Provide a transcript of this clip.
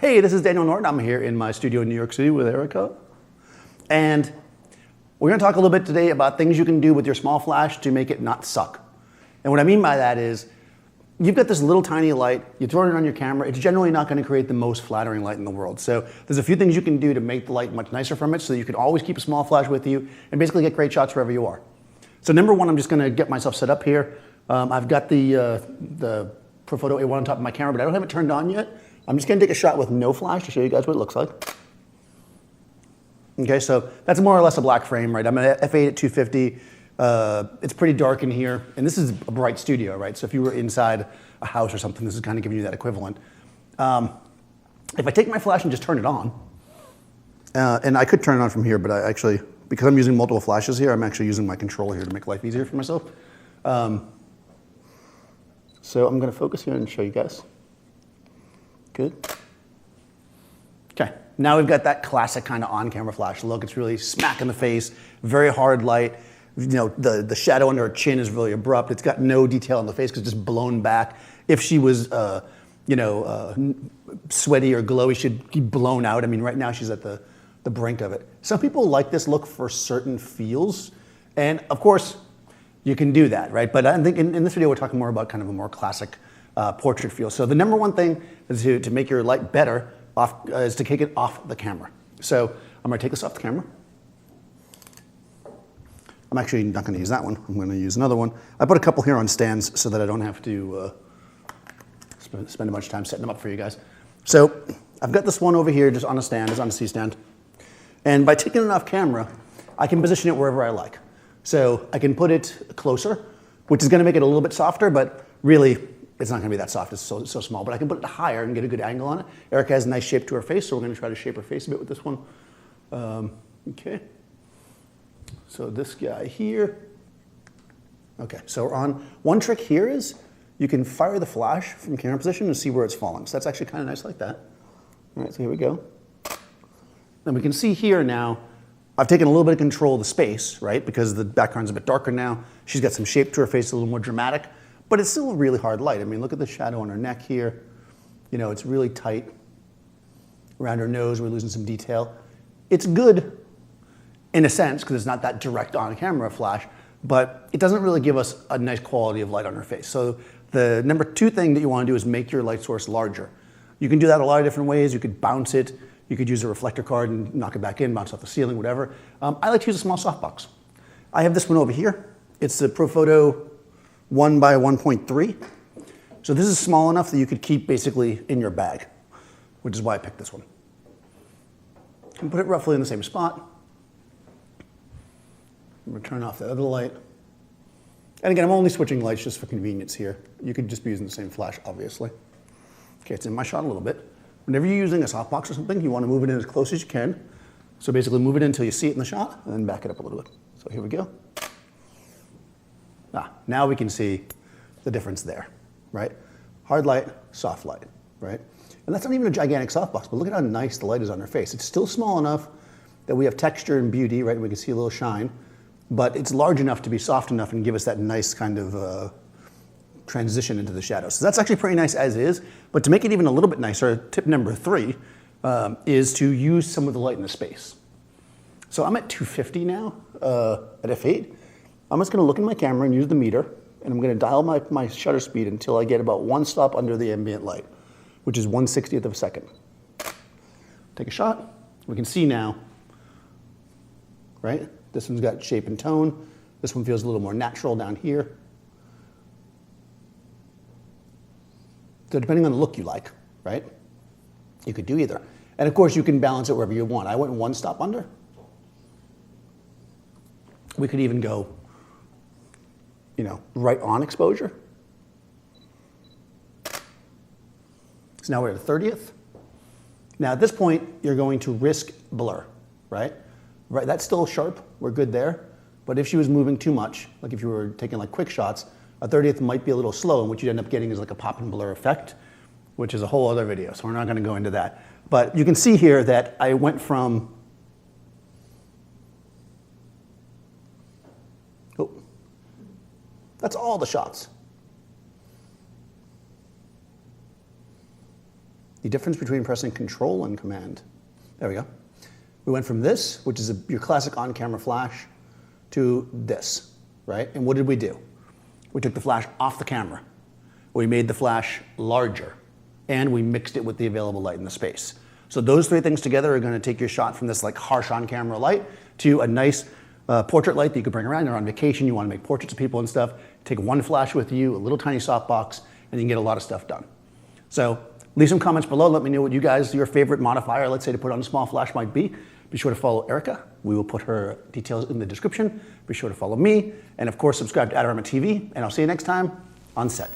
Hey, this is Daniel Norton. I'm here in my studio in New York City with Erica. And we're going to talk a little bit today about things you can do with your small flash to make it not suck. And what I mean by that is, you've got this little tiny light, you throw it on your camera, it's generally not going to create the most flattering light in the world. So there's a few things you can do to make the light much nicer from it so that you can always keep a small flash with you and basically get great shots wherever you are. So number one, I'm just going to get myself set up here. I've got the Profoto A1 on top of my camera, but I don't have it turned on yet. I'm just going to take a shot with no flash to show you guys what it looks like. Okay, so that's more or less a black frame, right? I'm at f8 at 250. It's pretty dark in here, and this is a bright studio, right? So if you were inside a house or something, this is kind of giving you that equivalent. If I take my flash and just turn it on, and I could turn it on from here, but I actually, because I'm using multiple flashes here, I'm actually using my controller here to make life easier for myself. So I'm going to focus here and show you guys. Good. Okay, now we've got that classic kind of on-camera flash look. It's really smack in the face, very hard light. You know, the shadow under her chin is really abrupt. It's got no detail on the face because it's just blown back. If she was, sweaty or glowy, she'd be blown out. I mean, right now she's at the brink of it. Some people like this look for certain feels, and of course, you can do that, right? But I think in this video, we're talking more about kind of a more classic portrait feel. So the number one thing is to make your light better is to take it off the camera. So I'm going to take this off the camera. I'm actually not going to use that one. I'm going to use another one. I put a couple here on stands so that I don't have to spend a bunch of time setting them up for you guys. So I've got this one over here just on a stand. It's on a C-stand. And by taking it off camera, I can position it wherever I like. So I can put it closer, which is going to make it a little bit softer, but really it's not going to be that soft. It's so small. But I can put it higher and get a good angle on it. Erica has a nice shape to her face, so we're going to try to shape her face a bit with this one. Okay. So this guy here. Okay, so we're on. One trick here is you can fire the flash from camera position and see where it's falling. So that's actually kind of nice like that. All right, so here we go. And we can see here now, I've taken a little bit of control of the space, right? Because the background's a bit darker now. She's got some shape to her face, a little more dramatic, but it's still a really hard light. I mean, look at the shadow on her neck here. You know, it's really tight. Around her nose, we're losing some detail. It's good in a sense, because it's not that direct on-camera flash, but it doesn't really give us a nice quality of light on her face. So the number two thing that you want to do is make your light source larger. You can do that a lot of different ways. You could bounce it. You could use a reflector card and knock it back in, bounce off the ceiling, whatever. I like to use a small softbox. I have this one over here. It's the Profoto 1 by 1.3. So this is small enough that you could keep basically in your bag, which is why I picked this one. You can put it roughly in the same spot. I'm going to turn off the other light. And again, I'm only switching lights just for convenience here. You could just be using the same flash, obviously. Okay, it's in my shot a little bit. Whenever you're using a softbox or something, you want to move it in as close as you can. So basically move it in until you see it in the shot, and then back it up a little bit. So here we go. Now we can see the difference there, right? Hard light, soft light, right? And that's not even a gigantic softbox, but look at how nice the light is on her face. It's still small enough that we have texture and beauty, right? We can see a little shine, but it's large enough to be soft enough and give us that nice kind of transition into the shadows. So that's actually pretty nice as is, but to make it even a little bit nicer, tip number 3 is to use some of the light in the space. So I'm at 250 now at f8. I'm just going to look in my camera and use the meter, and I'm going to dial my shutter speed until I get about one stop under the ambient light, which is 1/60th of a second. Take a shot. We can see now, right? This one's got shape and tone. This one feels a little more natural down here. So depending on the look you like, right? You could do either. And of course, you can balance it wherever you want. I went one stop under. We could even go, right on exposure. So now we're at a 30th. Now at this point, you're going to risk blur, right? Right, that's still sharp. We're good there. But if she was moving too much, like if you were taking like quick shots, a 30th might be a little slow, and what you'd end up getting is like a pop and blur effect, which is a whole other video, so we're not going to go into that. But you can see here that I went from, that's all the shots. the difference between pressing Control and Command. There we go. We went from this, which is your classic on-camera flash, to this, right? And what did we do? We took the flash off the camera. We made the flash larger, and we mixed it with the available light in the space. So those three things together are going to take your shot from this like harsh on-camera light to a nice portrait light that you can bring around. You're on vacation, you want to make portraits of people and stuff. Take one flash with you, a little tiny softbox, and you can get a lot of stuff done. So leave some comments below. Let me know what you guys, your favorite modifier, let's say to put on a small flash might be. Be sure to follow Erica. We will put her details in the description. Be sure to follow me. And of course, subscribe to Adorama TV. And I'll see you next time on set.